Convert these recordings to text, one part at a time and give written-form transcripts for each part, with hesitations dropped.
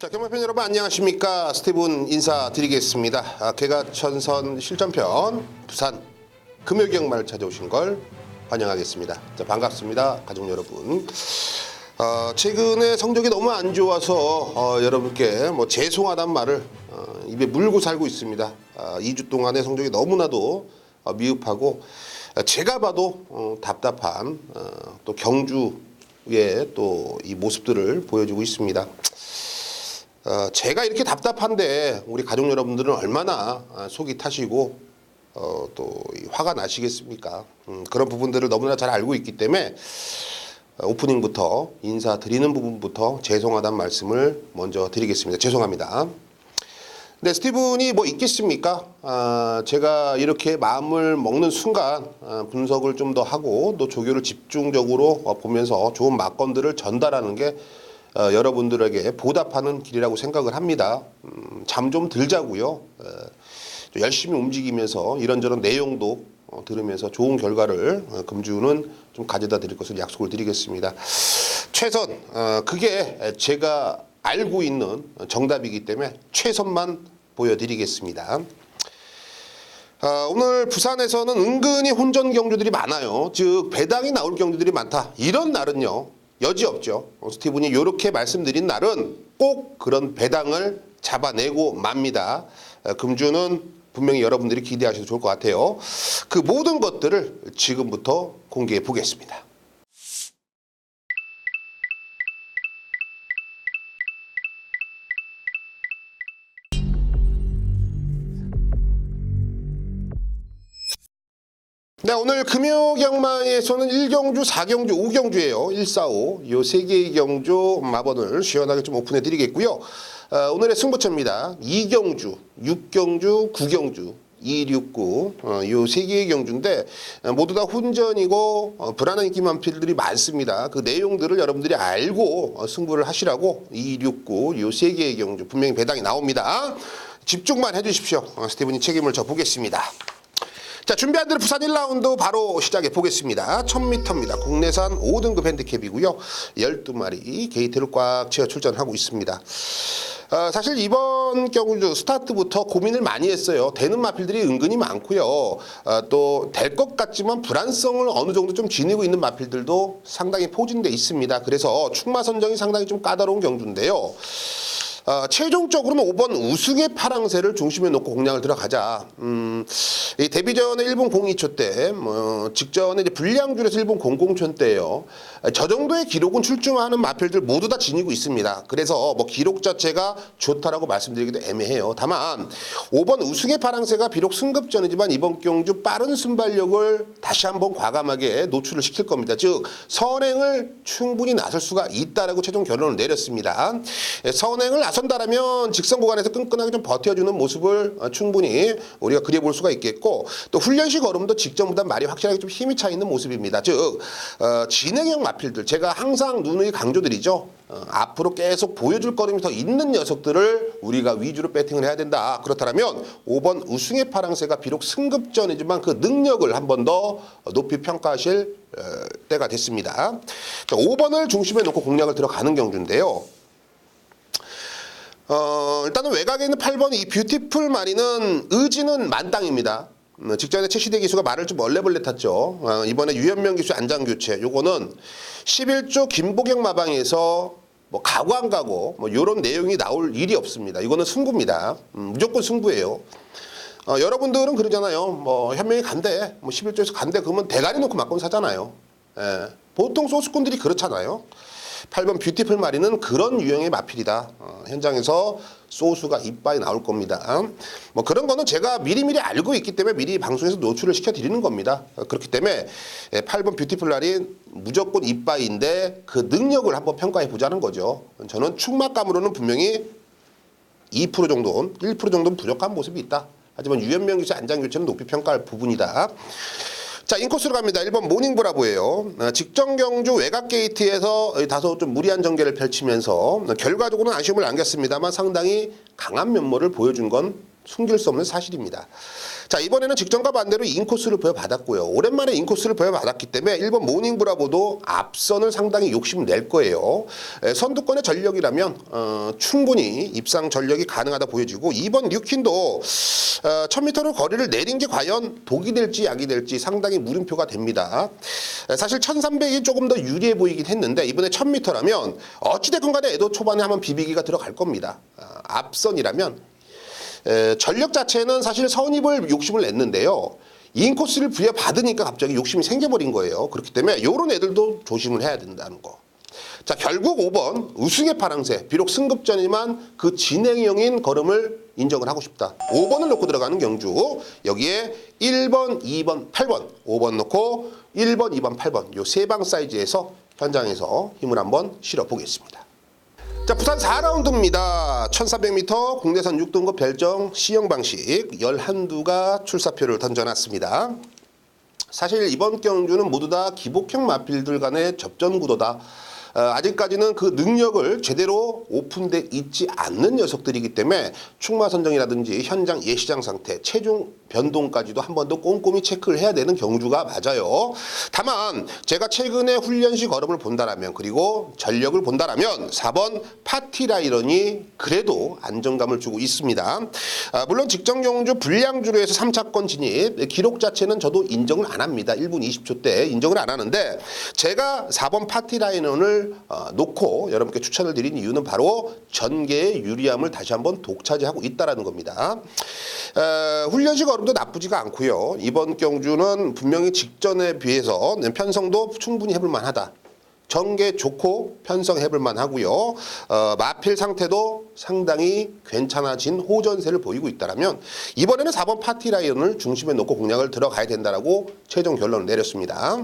자, 경마팬 여러분 안녕하십니까? 스티븐 인사드리겠습니다. 개가천선 실전편 부산 금요경마를 찾아오신 걸 환영하겠습니다. 자, 반갑습니다, 가족 여러분. 최근에 성적이 너무 안 좋아서 여러분께 죄송하단 말을 입에 물고 살고 있습니다. 2주 동안의 성적이 너무나도 미흡하고 제가 봐도 답답한 또 경주의 또 이 모습들을 보여주고 있습니다. 제가 이렇게 답답한데 우리 가족 여러분들은 얼마나 속이 타시고 또 화가 나시겠습니까? 그런 부분들을 너무나 잘 알고 있기 때문에 오프닝부터 인사드리는 부분부터 죄송하다는 말씀을 먼저 드리겠습니다. 죄송합니다. 네, 스티븐이 뭐 있겠습니까? 제가 이렇게 마음을 먹는 순간 분석을 좀 더 하고 또 조교를 집중적으로 보면서 좋은 막건들을 전달하는 게 여러분들에게 보답하는 길이라고 생각을 합니다. 잠 좀 들자고요. 열심히 움직이면서 이런저런 내용도 들으면서 좋은 결과를 금주는 좀 가져다 드릴 것을 약속을 드리겠습니다. 최선, 그게 제가 알고 있는 정답이기 때문에 최선만 보여드리겠습니다. 오늘 부산에서는 은근히 혼전 경주들이 많아요. 즉 배당이 나올 경주들이 많다. 이런 날은요, 여지없죠. 스티븐이 이렇게 말씀드린 날은 꼭 그런 배당을 잡아내고 맙니다. 금주는 분명히 여러분들이 기대하셔도 좋을 것 같아요. 그 모든 것들을 지금부터 공개해 보겠습니다. 네, 오늘 금요경마에서는 1경주, 4경주, 5경주예요. 145. 요 세 개의 경주 마번을 시원하게 좀 오픈해 드리겠고요. 오늘의 승부처입니다. 2경주, 6경주, 9경주, 269. 요 세 개의 경주인데 모두 다 혼전이고 불안한 인기만 필들이 많습니다. 그 내용들을 여러분들이 알고 승부를 하시라고 269. 요 세 개의 경주 분명히 배당이 나옵니다. 집중만 해 주십시오. 스티븐이 책임을 져 보겠습니다. 자, 준비한 대로 부산 1라운드 바로 시작해 보겠습니다. 1000m입니다. 국내산 5등급 핸디캡이고요. 12마리 게이트를 꽉 채워 출전하고 있습니다. 사실 이번 경주 스타트부터 고민을 많이 했어요. 되는 마필들이 은근히 많고요. 또 될 것 같지만 불안성을 어느 정도 좀 지니고 있는 마필들도 상당히 포진돼 있습니다. 그래서 충마 선정이 상당히 좀 까다로운 경주인데요. 최종적으로는 5번 우승의 파랑새를 중심에 놓고 공략을 들어가자. 이 데뷔전에 1분 02초 때, 직전에 이제 불량줄에서 1분 00초 때예요. 저 정도의 기록은 출중하는 마필들 모두 다 지니고 있습니다. 그래서 기록 자체가 좋다라고 말씀드리기도 애매해요. 다만 5번 우승의 파랑새가 비록 승급전이지만 이번 경주 빠른 순발력을 다시 한번 과감하게 노출을 시킬 겁니다. 즉 선행을 충분히 나설 수가 있다라고 최종 결론을 내렸습니다. 선행을 나선다라면 직선 구간에서 끈끈하게 좀 버텨주는 모습을 충분히 우리가 그려볼 수가 있겠고, 또 훈련시 걸음도 직전보다 말이 확실하게 좀 힘이 차 있는 모습입니다. 즉 진행형 마필들, 제가 항상 누누이 강조드리죠. 앞으로 계속 보여줄 걸음이 더 있는 녀석들을 우리가 위주로 배팅을 해야 된다. 그렇다면 5번 우승의 파랑새가 비록 승급전이지만 그 능력을 한 번 더 높이 평가하실 때가 됐습니다. 자, 5번을 중심에 놓고 공략을 들어가는 경주인데요. 일단은 외곽에 있는 8번 이 뷰티풀 마리는 의지는 만땅입니다. 직전에 최시대 기수가 말을 좀 얼레벌레 탔죠. 이번에 유현명 기수 안장 교체. 요거는 11조 김보경 마방에서 가고 안 가고 요런 내용이 나올 일이 없습니다. 이거는 승부입니다. 무조건 승부예요. 여러분들은 그러잖아요. 현명이 간대. 11조에서 간대. 그러면 대가리 놓고 막건 사잖아요. 예. 보통 소수꾼들이 그렇잖아요. 8번 뷰티풀 마리는 그런 유형의 마필이다. 현장에서 소수가 이빠이 나올 겁니다. 그런 거는 제가 미리미리 알고 있기 때문에 미리 방송에서 노출을 시켜드리는 겁니다. 그렇기 때문에 8번 뷰티풀 마리 무조건 이빠이인데 그 능력을 한번 평가해 보자는 거죠. 저는 충막감으로는 분명히 2% 정도는 1% 정도는 부족한 모습이 있다. 하지만 유현명 기수 안장 교체는 높이 평가할 부분이다. 자, 인코스로 갑니다. 1번 모닝브라보예요. 직전 경주 외곽 게이트에서 다소 좀 무리한 전개를 펼치면서 결과적으로는 아쉬움을 안겼습니다만 상당히 강한 면모를 보여준 건 숨길 수 없는 사실입니다. 자, 이번에는 직전과 반대로 인코스를 부여받았고요. 오랜만에 인코스를 부여받았기 때문에 1번 모닝브라보도 앞선을 상당히 욕심낼 거예요. 선두권의 전력이라면 충분히 입상 전력이 가능하다 보여지고 2번 뉴킨도 1000m로 거리를 내린 게 과연 독이 될지 약이 될지 상당히 물음표가 됩니다. 사실 1300이 조금 더 유리해 보이긴 했는데 이번에 1000m라면 어찌됐건 간에 에도 초반에 한번 비비기가 들어갈 겁니다. 앞선이라면 전력 자체는 사실 선입을 욕심을 냈는데요. 인코스를 부여받으니까 갑자기 욕심이 생겨버린 거예요. 그렇기 때문에 이런 애들도 조심을 해야 된다는 거. 자, 결국 5번 우승의 파랑새. 비록 승급전이지만 그 진행형인 걸음을 인정을 하고 싶다. 5번을 놓고 들어가는 경주. 여기에 1번, 2번, 8번. 5번 놓고 1번, 2번, 8번. 요 세 방 사이즈에서 현장에서 힘을 한번 실어 보겠습니다. 자, 부산 4라운드입니다. 1400m 국내선 6등급 별정 C형 방식 11두가 출사표를 던져놨습니다. 사실 이번 경주는 모두 다 기복형 마필들 간의 접전 구도다. 아직까지는 그 능력을 제대로 오픈돼 있지 않는 녀석들이기 때문에 충마 선정이라든지 현장 예시장 상태, 체중 변동까지도 한 번 더 꼼꼼히 체크를 해야 되는 경주가 맞아요. 다만 제가 최근에 훈련시 걸음을 본다라면 그리고 전력을 본다라면 4번 파티라이런이 그래도 안정감을 주고 있습니다. 물론 직전 경주 불량주로 해서 3차권 진입 기록 자체는 저도 인정을 안 합니다. 1분 20초 때 인정을 안 하는데 제가 4번 파티라이런을 놓고 여러분께 추천을 드린 이유는 바로 전개의 유리함을 다시 한번 독차지하고 있다는 겁니다. 훈련식 걸음도 나쁘지가 않고요. 이번 경주는 분명히 직전에 비해서 편성도 충분히 해볼 만하다. 전개 좋고 편성 해볼 만하고요. 마필 상태도 상당히 괜찮아진 호전세를 보이고 있다면 이번에는 4번 파티라이언을 중심에 놓고 공략을 들어가야 된다라고 최종 결론을 내렸습니다.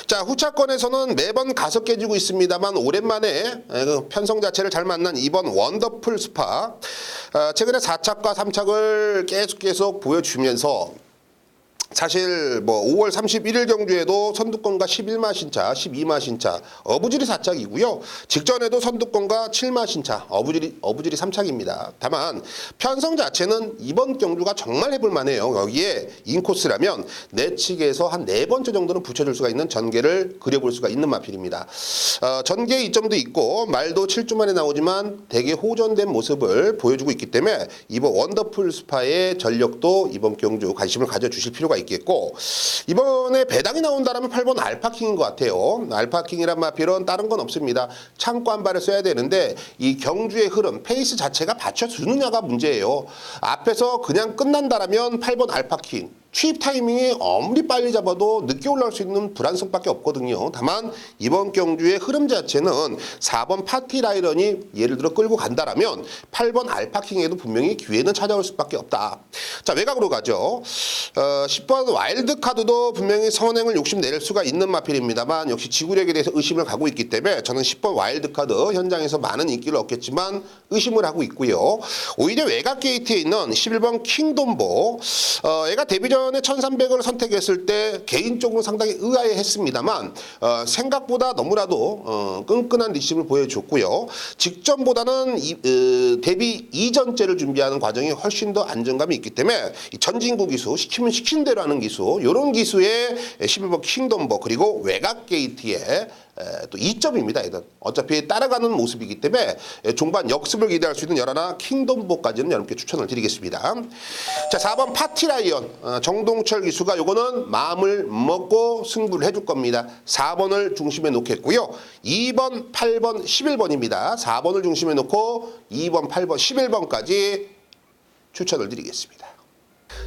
자, 후차권에서는 매번 가서 깨지고 있습니다만 오랜만에 편성 자체를 잘 만난 이번 원더풀 스파 최근에 4착과 3착을 계속 보여주면서 사실 뭐 5월 31일 경주에도 선두권과 11마 신차, 12마 신차, 어부지리 4착이고요. 직전에도 선두권과 7마 신차, 어부지리 3착입니다. 다만 편성 자체는 이번 경주가 정말 해볼 만해요. 여기에 인코스라면 내측에서 한 4번째 정도는 붙여줄 수가 있는 전개를 그려볼 수가 있는 마필입니다. 전개 이점도 있고 말도 7주 만에 나오지만 되게 호전된 모습을 보여주고 있기 때문에 이번 원더풀 스파의 전력도 이번 경주 관심을 가져주실 필요가 있겠고 이번에 배당이 나온다면 8번 알파킹인 것 같아요. 알파킹이란 마필은 다른 건 없습니다. 창고 한 발을 써야 되는데 이 경주의 흐름, 페이스 자체가 받쳐주느냐가 문제예요. 앞에서 그냥 끝난다라면 8번 알파킹 취입 타이밍이 아무리 빨리 잡아도 늦게 올라올 수 있는 불안성밖에 없거든요. 다만 이번 경주의 흐름 자체는 4번 파티라이런이 예를 들어 끌고 간다라면 8번 알파킹에도 분명히 기회는 찾아올 수밖에 없다. 자, 외곽으로 가죠. 10번 와일드카드도 분명히 선행을 욕심낼 수가 있는 마필입니다만 역시 지구력에 대해서 의심을 가고 있기 때문에 저는 10번 와일드카드 현장에서 많은 인기를 얻겠지만 의심을 하고 있고요. 오히려 외곽 게이트에 있는 11번 킹돔보 얘가 데뷔 전에 1300을 선택했을 때 개인적으로 상당히 의아해했습니다만 생각보다 너무나도 끈끈한 리심을 보여줬고요. 직전보다는 데뷔 이전째를 준비하는 과정이 훨씬 더 안정감이 있기 때문에 전진구 기수, 시키면 시킨 대로 하는 기수, 이런 기수의 11번 킹덤버 그리고 외곽 게이트에 또 2점입니다. 어차피 따라가는 모습이기 때문에 종반 역습을 기대할 수 있는 열하나 킹덤보까지는 여러분께 추천을 드리겠습니다. 자, 4번 파티라이언 정동철 기수가 요거는 마음을 먹고 승부를 해줄 겁니다. 4번을 중심에 놓겠고요. 2번, 8번, 11번입니다. 4번을 중심에 놓고 2번, 8번, 11번까지 추천을 드리겠습니다.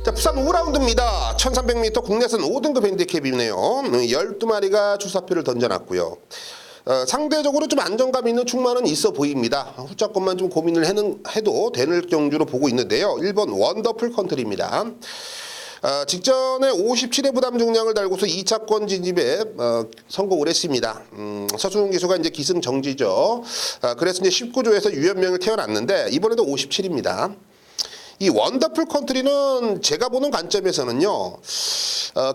자, 부산 5라운드입니다. 1300m 국내선 5등급 핸디캡이네요. 12마리가 출사표를 던져놨고요. 상대적으로 좀 안정감 있는 충만은 있어 보입니다. 후차권만 좀 고민을 해도 되는 경주로 보고 있는데요. 1번 원더풀 컨트리입니다. 직전에 57회 부담 중량을 달고서 2차권 진입에 성공을 했습니다. 서수훈 기수가 이제 기승정지죠. 그래서 이제 19조에서 유연명을 태어났는데 이번에도 57입니다. 이 원더풀 컨트리는 제가 보는 관점에서는요,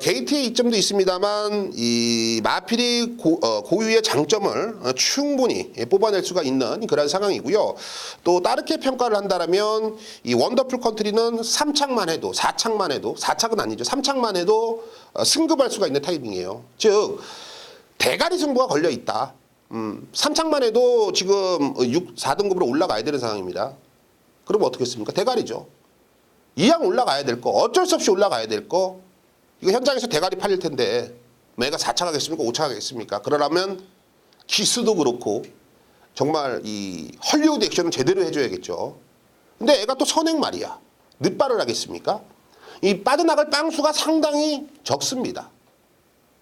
게이트의 이점도 있습니다만 이 마필이 고유의 장점을 충분히 뽑아낼 수가 있는 그런 상황이고요. 또 다르게 평가를 한다면 이 원더풀 컨트리는 3착만 해도 4착만 해도 4착은 아니죠. 3착만 해도 승급할 수가 있는 타이밍이에요. 즉 대가리 승부가 걸려 있다. 3착만 해도 지금 4등급으로 올라가야 되는 상황입니다. 그럼 어떻게 했습니까? 대가리죠. 이왕 올라가야 될 거, 어쩔 수 없이 올라가야 될 거, 이거 현장에서 대가리 팔릴 텐데, 내가 4차 가겠습니까? 5차 가겠습니까? 그러려면 기수도 그렇고, 정말 이 헐리우드 액션은 제대로 해줘야겠죠. 근데 애가 또 선행 말이야. 늦발을 하겠습니까? 이 빠져나갈 빵수가 상당히 적습니다.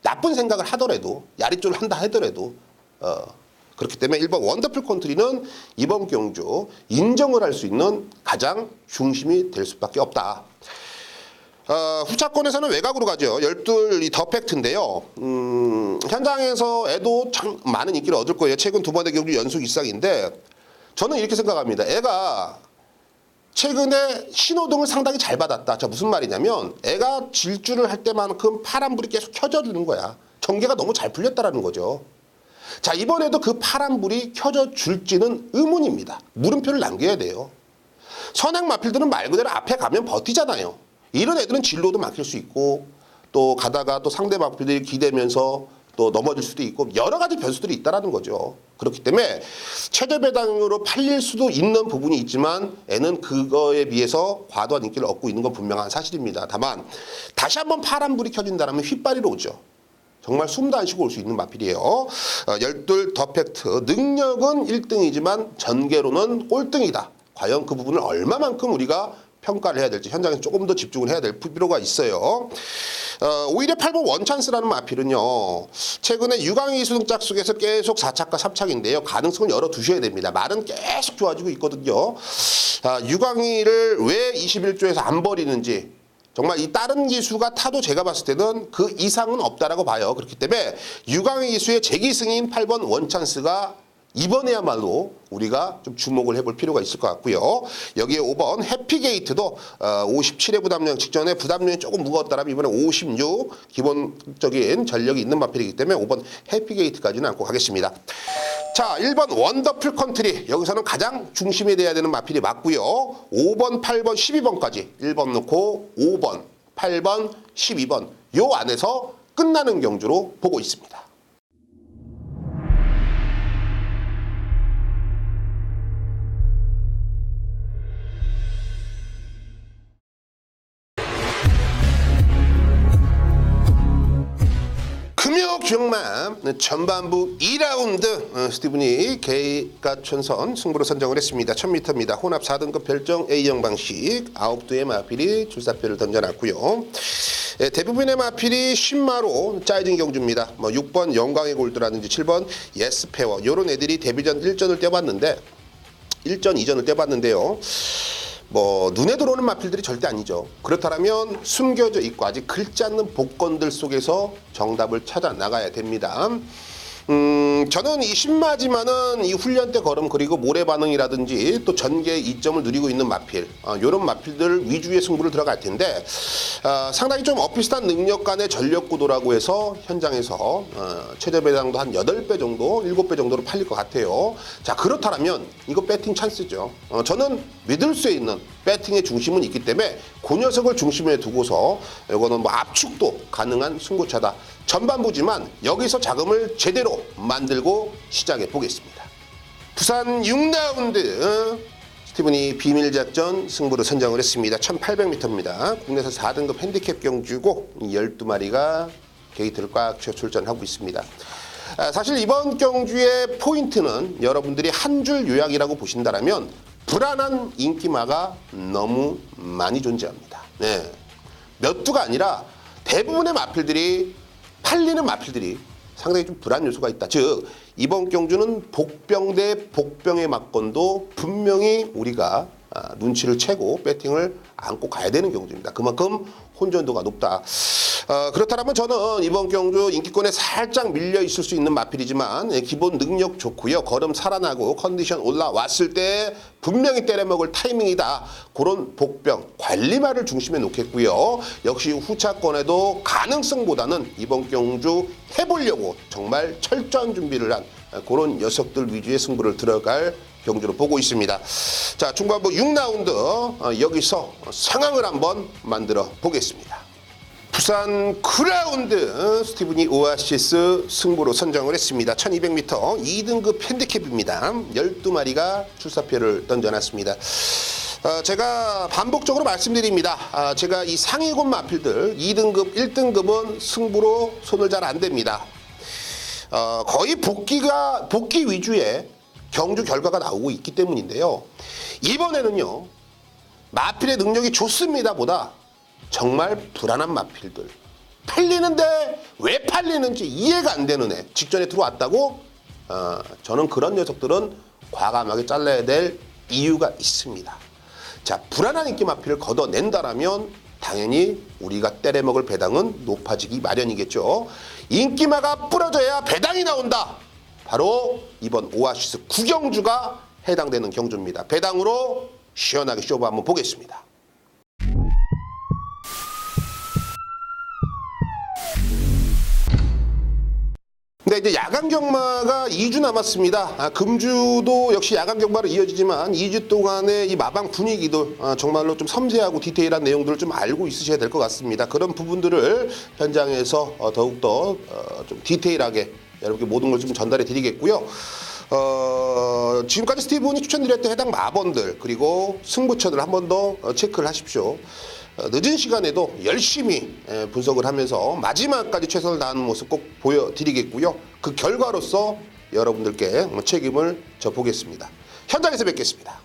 나쁜 생각을 하더라도, 야리쪼를 한다 하더라도, 그렇기 때문에 1번 원더풀 컨트리는 이번 경주 인정을 할 수 있는 가장 중심이 될 수밖에 없다. 후차권에서는 외곽으로 가죠. 12이 더 팩트인데요. 현장에서 애도 참 많은 인기를 얻을 거예요. 최근 두 번의 경주 연속 이상인데 저는 이렇게 생각합니다. 애가 최근에 신호등을 상당히 잘 받았다. 자, 무슨 말이냐면 애가 질주를 할 때만큼 파란불이 계속 켜져 주는 거야. 전개가 너무 잘 풀렸다라는 거죠. 자, 이번에도 그 파란불이 켜져 줄지는 의문입니다. 물음표를 남겨야 돼요. 선행 마필들은 말 그대로 앞에 가면 버티잖아요. 이런 애들은 진로도 막힐 수 있고 또 가다가 또 상대 마필들이 기대면서 또 넘어질 수도 있고 여러 가지 변수들이 있다라는 거죠. 그렇기 때문에 최저 배당으로 팔릴 수도 있는 부분이 있지만 애는 그거에 비해서 과도한 인기를 얻고 있는 건 분명한 사실입니다. 다만 다시 한번 파란불이 켜진다면 휘발이로 오죠. 정말 숨도 안 쉬고 올 수 있는 마필이에요. 12 더 팩트. 능력은 1등이지만 전개로는 꼴등이다. 과연 그 부분을 얼마만큼 우리가 평가를 해야 될지 현장에서 조금 더 집중을 해야 될 필요가 있어요. 오히려 8번 원찬스라는 마필은요. 최근에 유광희 수능 짝속에서 계속 4착과 3착인데요. 가능성을 열어두셔야 됩니다. 말은 계속 좋아지고 있거든요. 유광희를 왜 21조에서 안 버리는지 정말 이 다른 기수가 타도 제가 봤을 때는 그 이상은 없다라고 봐요. 그렇기 때문에 유광희 기수의 재기승인 8번 원찬스가 이번에야말로 우리가 좀 주목을 해볼 필요가 있을 것 같고요. 여기에 5번 해피게이트도 57회 부담량 직전에 부담량이 조금 무거웠다면 이번에 56 기본적인 전력이 있는 마필이기 때문에 5번 해피게이트까지는 안고 가겠습니다. 자, 1번 원더풀 컨트리. 여기서는 가장 중심이 돼야 되는 마필이 맞고요. 5번, 8번, 12번까지 1번 넣고 5번, 8번, 12번 요 안에서 끝나는 경주로 보고 있습니다. 금요경만 전반부 2라운드 스티븐이 개가천선 승부로 선정을 했습니다. 1000m입니다. 혼합 4등급 별정 A형 방식 9두의 마필이 출사표를 던져놨고요. 대부분의 마필이 10마로 짜여진 경주입니다. 6번 영광의 골드라든지 7번 예스페어 이런 애들이 데뷔전 1전을 떼봤는데 1전, 2전을 떼봤는데요. 눈에 들어오는 마필들이 절대 아니죠. 그렇다면 숨겨져 있고 아직 긁지 않는 복권들 속에서 정답을 찾아 나가야 됩니다. 저는 이 신마지만은 이 훈련 때 걸음 그리고 모래 반응이라든지 또 전개 이점을 누리고 있는 마필 이런 마필들 위주의 승부를 들어갈 텐데 상당히 좀 엇비슷한 능력 간의 전력 구도라고 해서 현장에서 최저 배당도 한 8배 정도 7배 정도로 팔릴 것 같아요. 자, 그렇다면 이거 배팅 찬스죠. 저는 믿을 수 있는 배팅의 중심은 있기 때문에 그 녀석을 중심에 두고서 이거는 압축도 가능한 승부차다. 전반부지만 여기서 자금을 제대로 만들고 시작해 보겠습니다. 부산 6라운드 스티븐이 비밀작전 승부를 선정을 했습니다. 1800m입니다. 국내에서 4등급 핸디캡 경주고 12마리가 게이트를 꽉 채워 출전하고 있습니다. 사실 이번 경주의 포인트는 여러분들이 한 줄 요약이라고 보신다면 불안한 인기마가 너무 많이 존재합니다. 네. 몇 두가 아니라 대부분의 마필들이 팔리는 마필들이 상당히 좀 불안 요소가 있다. 즉 이번 경주는 복병 대 복병의 막건도 분명히 우리가 눈치를 채고 배팅을 안고 가야 되는 경주입니다. 그만큼 혼전도가 높다. 그렇다면 저는 이번 경주 인기권에 살짝 밀려 있을 수 있는 마필이지만 기본 능력 좋고요. 걸음 살아나고 컨디션 올라왔을 때 분명히 때려먹을 타이밍이다. 그런 복병 관리마를 중심에 놓겠고요. 역시 후차권에도 가능성보다는 이번 경주 해보려고 정말 철저한 준비를 한 그런 녀석들 위주의 승부를 들어갈 경주로 보고 있습니다. 자, 중반부 6라운드 여기서 상황을 한번 만들어 보겠습니다. 부산 9라운드 스티브니 오아시스 승부로 선정을 했습니다. 1200m 2등급 핸디캡입니다. 12마리가 출사표를 던져놨습니다. 제가 반복적으로 말씀드립니다. 제가 이 상위권 마필들 2등급, 1등급은 승부로 손을 잘 안 댑니다. 거의 복귀 위주의 경주 결과가 나오고 있기 때문인데요. 이번에는요, 마필의 능력이 좋습니다 보다 정말 불안한 마필들, 팔리는데 왜 팔리는지 이해가 안 되는 애 직전에 들어왔다고, 저는 그런 녀석들은 과감하게 잘라야 될 이유가 있습니다. 자, 불안한 인기 마필을 걷어낸다라면 당연히 우리가 때려먹을 배당은 높아지기 마련이겠죠. 인기마가 부러져야 배당이 나온다. 바로 이번 오아시스 구경주가 해당되는 경주입니다. 배당으로 시원하게 쇼부 한번 보겠습니다. 네, 이제 야간 경마가 2주 남았습니다. 금주도 역시 야간 경마로 이어지지만 2주 동안의 이 마방 분위기도 정말로 좀 섬세하고 디테일한 내용들을 좀 알고 있으셔야 될 것 같습니다. 그런 부분들을 현장에서 더욱더 좀 디테일하게 여러분께 모든 걸 좀 전달해 드리겠고요. 지금까지 스티븐이 추천드렸던 해당 마번들 그리고 승부처들 한 번 더 체크를 하십시오. 늦은 시간에도 열심히 분석을 하면서 마지막까지 최선을 다하는 모습 꼭 보여드리겠고요. 그 결과로서 여러분들께 책임을 져보겠습니다. 현장에서 뵙겠습니다.